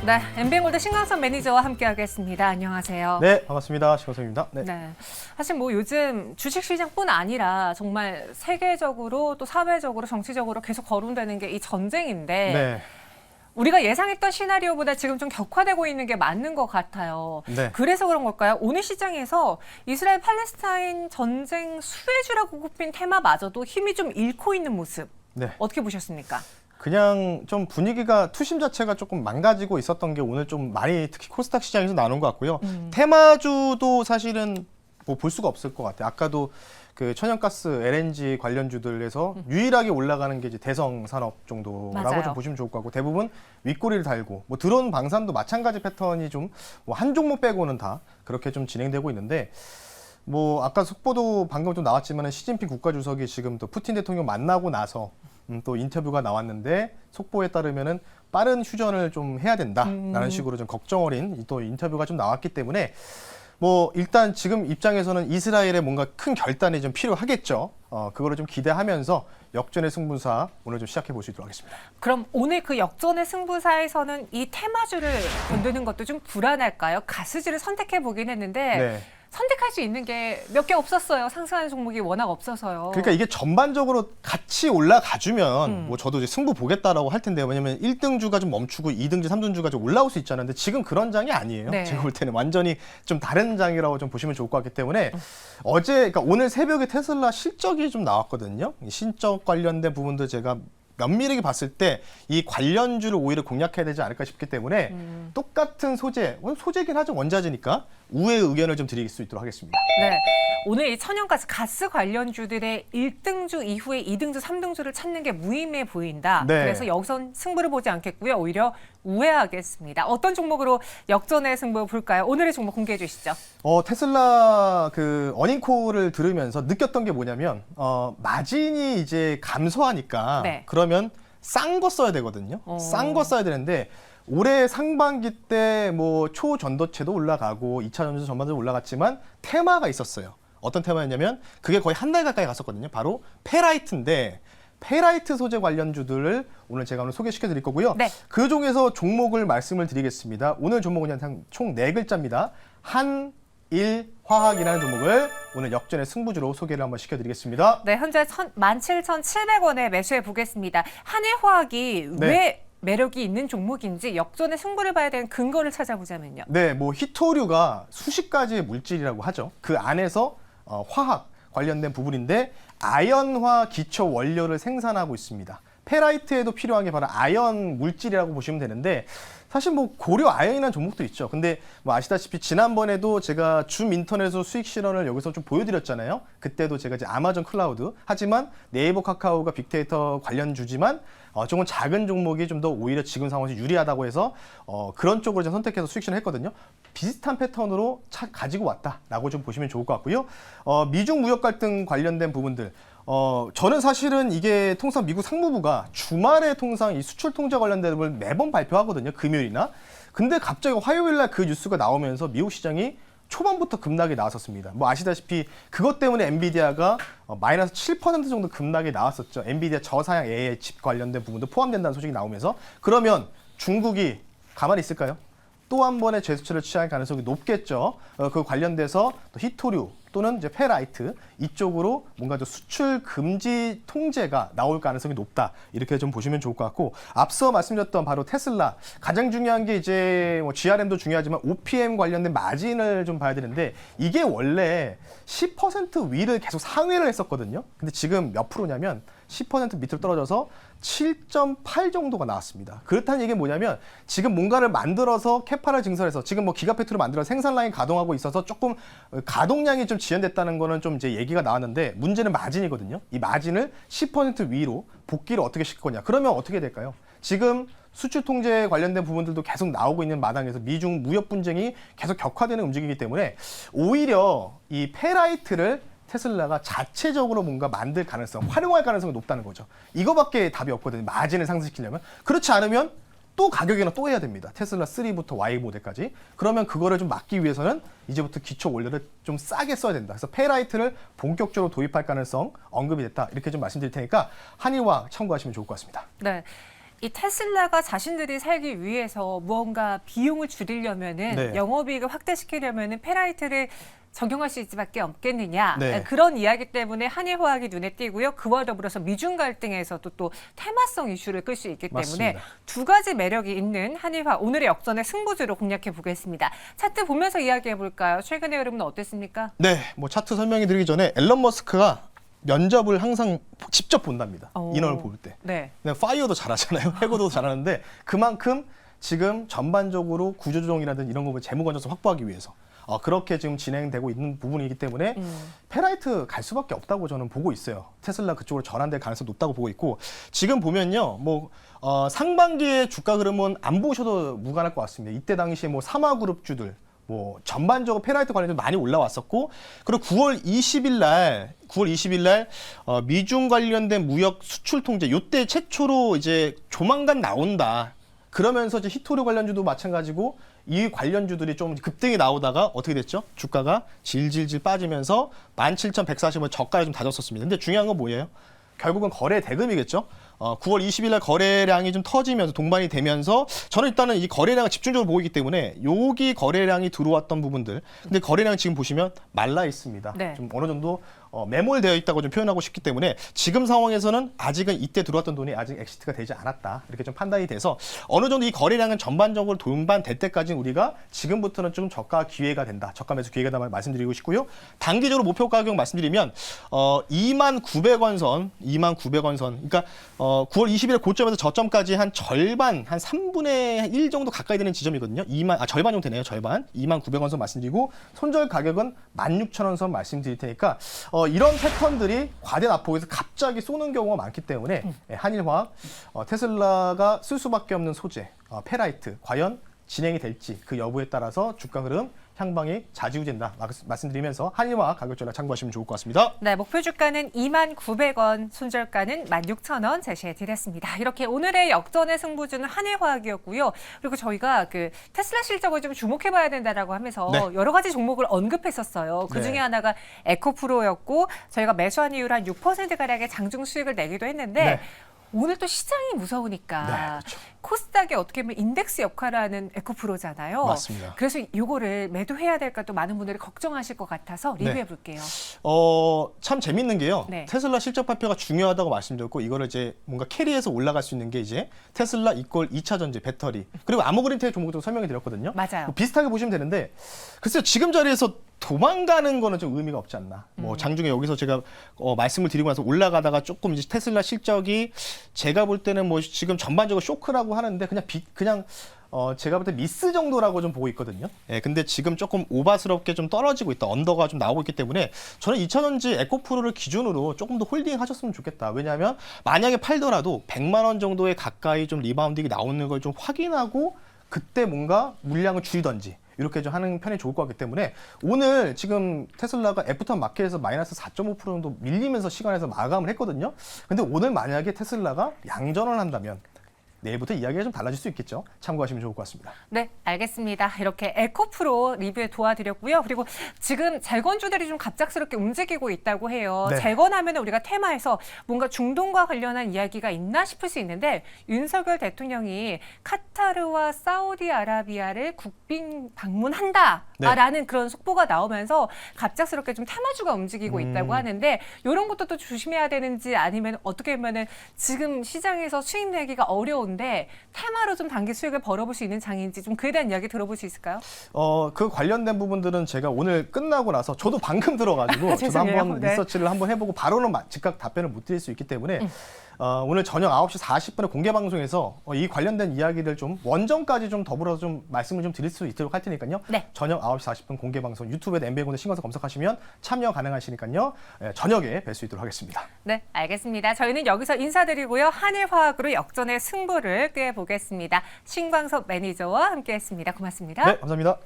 네, 엠비앵골드 신광섭 매니저와 함께하겠습니다. 안녕하세요. 네, 반갑습니다. 신광섭입니다. 네. 사실 뭐 요즘 주식시장뿐 아니라 정말 세계적으로 또 사회적으로 정치적으로 계속 거론되는 게 이 전쟁인데 네. 우리가 예상했던 시나리오보다 지금 좀 격화되고 있는 게 맞는 것 같아요. 네. 그래서 그런 걸까요? 오늘 시장에서 이스라엘 팔레스타인 전쟁 수혜주라고 꼽힌 테마마저도 힘이 좀 잃고 있는 모습. 네. 어떻게 보셨습니까? 그냥 좀 분위기가 투심 자체가 조금 망가지고 있었던 게 오늘 좀 많이 특히 코스닥 시장에서 나눈 것 같고요. 테마주도 사실은 뭐 볼 수가 없을 것 같아요. 아까도 그 천연가스 LNG 관련주들에서 유일하게 올라가는 게 이제 대성 산업 정도라고 맞아요. 좀 보시면 좋을 것 같고 대부분 윗꼬리를 달고 뭐 드론 방산도 마찬가지 패턴이 좀 뭐 한 종목 빼고는 다 그렇게 좀 진행되고 있는데 뭐 아까 속보도 방금 좀 나왔지만 시진핑 국가주석이 지금 또 푸틴 대통령 만나고 나서 또 인터뷰가 나왔는데 속보에 따르면은 빠른 휴전을 좀 해야 된다라는 식으로 좀 걱정 어린 또 인터뷰가 좀 나왔기 때문에 뭐 일단 지금 입장에서는 이스라엘에 뭔가 큰 결단이 좀 필요하겠죠. 그거를 좀 기대하면서 역전의 승부사 오늘 좀 시작해 볼 수 있도록 하겠습니다. 그럼 오늘 그 역전의 승부사에서는 이 테마주를 건드는 것도 좀 불안할까요? 가스주를 선택해 보긴 했는데 네. 선택할 수 있는 게 몇 개 없었어요. 상승하는 종목이 워낙 없어서요. 그러니까 이게 전반적으로 같이 올라가주면 뭐 저도 이제 승부 보겠다라고 할 텐데요. 왜냐면 1등주가 좀 멈추고 2등주, 3등주가 좀 올라올 수 있잖아요. 근데 지금 그런 장이 아니에요. 네. 제가 볼 때는 완전히 좀 다른 장이라고 좀 보시면 좋을 것 같기 때문에 그러니까 오늘 새벽에 테슬라 실적이 좀 나왔거든요. 이 신적 관련된 부분도 제가 면밀하게 봤을 때 이 관련주를 오히려 공략해야 되지 않을까 싶기 때문에 똑같은 소재, 소재긴 하죠. 원자재니까 우회 의견을 좀 드릴 수 있도록 하겠습니다. 네. 오늘 이 천연가스 가스 관련주들의 1등주 이후에 2등주, 3등주를 찾는 게 무의미해 보인다. 네. 그래서 여기선 승부를 보지 않겠고요. 오히려 우회하겠습니다. 어떤 종목으로 역전의 승부 볼까요? 오늘의 종목 공개해 주시죠. 테슬라 그 어닝콜을 들으면서 느꼈던 게 뭐냐면 마진이 이제 감소하니까 네. 그러면 싼 거 써야 되거든요. 싼 거 써야 되는데 올해 상반기 때 뭐 초전도체도 올라가고 2차 전지 전반적으로 올라갔지만 테마가 있었어요. 어떤 테마였냐면 그게 거의 한 달 가까이 갔었거든요. 바로 페라이트인데 페라이트 소재 관련주들을 오늘 제가 오늘 소개시켜 드릴 거고요. 네. 그 중에서 종목을 말씀을 드리겠습니다. 오늘 종목은 총 4글자입니다. 한일화학이라는 종목을 오늘 역전의 승부주로 소개를 한번 시켜드리겠습니다. 네, 현재 17,700원에 매수해 보겠습니다. 한일화학이 네. 왜 매력이 있는 종목인지 역전의 승부를 봐야 되는 근거를 찾아보자면요. 네, 뭐 히토류가 수십 가지의 물질이라고 하죠. 그 안에서 화학 관련된 부분인데 아연화 기초 원료를 생산하고 있습니다. 페라이트에도 필요한 게 바로 아연 물질이라고 보시면 되는데 사실 뭐 고려 아연이라는 종목도 있죠. 근데 뭐 아시다시피 지난번에도 제가 줌 인터넷으로 수익 실현을 여기서 좀 보여드렸잖아요. 그때도 제가 이제 아마존 클라우드 하지만 네이버 카카오가 빅데이터 관련 주지만 조금 작은 종목이 좀 더 오히려 지금 상황에서 유리하다고 해서 그런 쪽으로 좀 선택해서 수익 실현 했거든요. 비슷한 패턴으로 가지고 왔다라고 좀 보시면 좋을 것 같고요. 미중 무역 갈등 관련된 부분들 저는 사실은 이게 통상 미국 상무부가 주말에 통상 이 수출 통제 관련된 걸 매번 발표하거든요. 금요일이나. 근데 갑자기 화요일 날 그 뉴스가 나오면서 미국 시장이 초반부터 급락이 나왔었습니다. 뭐 아시다시피 그것 때문에 엔비디아가 마이너스 7% 정도 급락이 나왔었죠. 엔비디아 저사양 AI 칩 관련된 부분도 포함된다는 소식이 나오면서 그러면 중국이 가만히 있을까요? 또 한 번의 제스처를 취할 가능성이 높겠죠. 그 관련돼서 또 히토류 또는 이제 페라이트 이쪽으로 뭔가 좀 수출 금지 통제가 나올 가능성이 높다. 이렇게 좀 보시면 좋을 것 같고 앞서 말씀드렸던 바로 테슬라 가장 중요한 게 이제 뭐 GRM도 중요하지만 OPM 관련된 마진을 좀 봐야 되는데 이게 원래 10% 위를 계속 상회를 했었거든요. 근데 지금 몇 프로냐면 10% 밑으로 떨어져서 7.8 정도가 나왔습니다. 그렇다는 얘기는 뭐냐면 지금 뭔가를 만들어서 캐파를 증설해서 지금 뭐 기가팩토리 만들어서 생산 라인 가동하고 있어서 조금 가동량이 좀 지연됐다는 거는 좀 이제 얘기가 나왔는데 문제는 마진이거든요. 이 마진을 10% 위로 복귀를 어떻게 시킬 거냐. 그러면 어떻게 될까요? 지금 수출 통제 관련된 부분들도 계속 나오고 있는 마당에서 미중 무역 분쟁이 계속 격화되는 움직이기 때문에 오히려 이 페라이트를 테슬라가 자체적으로 뭔가 만들 가능성, 활용할 가능성이 높다는 거죠. 이거밖에 답이 없거든요. 마진을 상승시키려면. 그렇지 않으면 또 가격이나 또 해야 됩니다. 테슬라 3부터 Y 모델까지. 그러면 그거를 좀 막기 위해서는 이제부터 기초 원료를 좀 싸게 써야 된다. 그래서 페라이트를 본격적으로 도입할 가능성 언급이 됐다. 이렇게 좀 말씀드릴 테니까 한일화 참고하시면 좋을 것 같습니다. 네. 이 테슬라가 자신들이 살기 위해서 무언가 비용을 줄이려면은 네. 영업이익을 확대시키려면은 페라이트를 적용할 수 있을밖에 없겠느냐. 네. 그런 이야기 때문에 한일화학이 눈에 띄고요. 그와 더불어서 미중 갈등에서도 또 테마성 이슈를 끌 수 있기 때문에 맞습니다. 두 가지 매력이 있는 한일화 오늘의 역전의 승부주로 공략해 보겠습니다. 차트 보면서 이야기해 볼까요? 최근의 흐름은 어땠습니까? 네, 뭐 차트 설명해 드리기 전에 앨런 머스크가 면접을 항상 직접 본답니다. 오. 인원을 볼 때. 네. 그냥 파이어도 잘하잖아요. 해고도 잘하는데 그만큼 지금 전반적으로 구조조정이라든지 이런 거 재무 건전성 확보하기 위해서 그렇게 지금 진행되고 있는 부분이기 때문에 페라이트 갈 수밖에 없다고 저는 보고 있어요. 테슬라 그쪽으로 전환될 가능성이 높다고 보고 있고 지금 보면요, 뭐 상반기의 주가 흐름은 안 보셔도 무관할 것 같습니다. 이때 당시에 뭐 삼화그룹주들 뭐 전반적으로 페라이트 관련해서 많이 올라왔었고 그리고 9월 20일 날 미중 관련된 무역 수출 통제 요때 최초로 이제 조만간 나온다. 그러면서 이제 히토류 관련주도 마찬가지고 이 관련주들이 좀 급등이 나오다가 어떻게 됐죠? 주가가 질질질 빠지면서 17,140원 저가에 좀 다졌었습니다. 근데 중요한 건 뭐예요? 결국은 거래 대금이겠죠. 9월 20일 날 거래량이 좀 터지면서 동반이 되면서 저는 일단은 이 거래량을 집중적으로 보이기 때문에 여기 거래량이 들어왔던 부분들 근데 거래량 지금 보시면 말라 있습니다. 네. 좀 어느 정도 매몰되어 있다고 좀 표현하고 싶기 때문에 지금 상황에서는 아직은 이때 들어왔던 돈이 아직 엑시트가 되지 않았다. 이렇게 좀 판단이 돼서 어느 정도 이 거래량은 전반적으로 동반될 때까지는 우리가 지금부터는 좀 저가 기회가 된다. 저가 매수 기회가 된다 말씀드리고 싶고요. 단기적으로 목표 가격 말씀드리면 29,900원 선, 29,900원 선. 그러니까 9월 20일 고점에서 저점까지 한 절반, 한 3분의 1 정도 가까이 되는 지점이거든요. 절반 정도 되네요. 절반. 29,900원 선 말씀드리고 손절 가격은 16,000원 선 말씀드릴 테니까 이런 패턴들이 과대 낙폭에서 갑자기 쏘는 경우가 많기 때문에 한일화학, 테슬라가 쓸 수밖에 없는 소재, 페라이트 과연 진행이 될지 그 여부에 따라서 주가 흐름 향방이 좌지우지된다 말씀드리면서 한일화학 가격 전략 참고하시면 좋을 것 같습니다. 네, 목표 주가는 29,000원, 손절가는 16,000원 제시해 드렸습니다. 이렇게 오늘의 역전의 승부주는 한일화학이었고요. 그리고 저희가 그 테슬라 실적을 좀 주목해 봐야 된다라고 하면서 네. 여러 가지 종목을 언급했었어요. 그 중에 네. 하나가 에코프로였고 저희가 매수한 이후로 한 6% 가량의 장중 수익을 내기도 했는데 네. 오늘 또 시장이 무서우니까 네, 그렇죠. 코스닥이 어떻게 보면 인덱스 역할을 하는 에코프로잖아요. 맞습니다. 그래서 이거를 매도해야 될까 또 많은 분들이 걱정하실 것 같아서 리뷰해 볼게요. 참 재밌는 게요. 네. 테슬라 실적 발표가 중요하다고 말씀드렸고 이거를 이제 뭔가 캐리해서 올라갈 수 있는 게 이제 테슬라 이꼴 2차 전지 배터리 그리고 아모그린텍 종목도 설명해 드렸거든요. 맞아요. 비슷하게 보시면 되는데 글쎄요 지금 자리에서 도망가는 거는 좀 의미가 없지 않나. 뭐 장중에 여기서 제가 말씀을 드리고 나서 올라가다가 조금 이제 테슬라 실적이 제가 볼 때는 뭐 지금 전반적으로 쇼크라고 하는데 그냥 제가 볼 때 미스 정도라고 좀 보고 있거든요. 예, 근데 지금 조금 오바스럽게 좀 떨어지고 있다. 언더가 좀 나오고 있기 때문에 저는 2차전지 에코프로를 기준으로 조금 더 홀딩 하셨으면 좋겠다. 왜냐하면 만약에 팔더라도 100만 원 정도에 가까이 좀 리바운딩이 나오는 걸 좀 확인하고 그때 뭔가 물량을 줄이던지 이렇게 좀 하는 편이 좋을 것 같기 때문에 오늘 지금 테슬라가 애프터 마켓에서 마이너스 4.5% 정도 밀리면서 시간에서 마감을 했거든요. 근데 오늘 만약에 테슬라가 양전을 한다면 내일부터 이야기가 좀 달라질 수 있겠죠. 참고하시면 좋을 것 같습니다. 네, 알겠습니다. 이렇게 에코프로 리뷰에 도와드렸고요. 그리고 지금 재건주들이 좀 갑작스럽게 움직이고 있다고 해요. 네. 재건하면 우리가 테마에서 뭔가 중동과 관련한 이야기가 있나 싶을 수 있는데 윤석열 대통령이 카타르와 사우디아라비아를 국빈 방문한다라는 그런 속보가 나오면서 갑작스럽게 좀 테마주가 움직이고 있다고 하는데 이런 것도 또 조심해야 되는지 아니면 어떻게 보면은 지금 시장에서 수익 내기가 어려운 데 테마로 좀 단기 수익을 벌어볼 수 있는 장인지 좀 그에 대한 이야기 들어볼 수 있을까요? 그 관련된 부분들은 제가 오늘 끝나고 나서 저도 방금 들어가지고 저도 죄송해요. 한번 네. 리서치를 한번 해보고 바로는 즉각 답변을 못 드릴 수 있기 때문에 오늘 저녁 9시 40분에 공개 방송에서 이 관련된 이야기를 좀 원정까지 좀 더불어서 좀 말씀을 좀 드릴 수 있도록 할 테니까요. 네. 저녁 9시 40분 공개 방송 유튜브에 MBA군대 신검사 검색하시면 참여 가능하시니까요. 저녁에 뵐 수 있도록 하겠습니다. 네, 알겠습니다. 저희는 여기서 인사드리고요. 한일화학으로 역전의 승부를 꾀보겠습니다. 신광섭 매니저와 함께했습니다. 고맙습니다. 네, 감사합니다.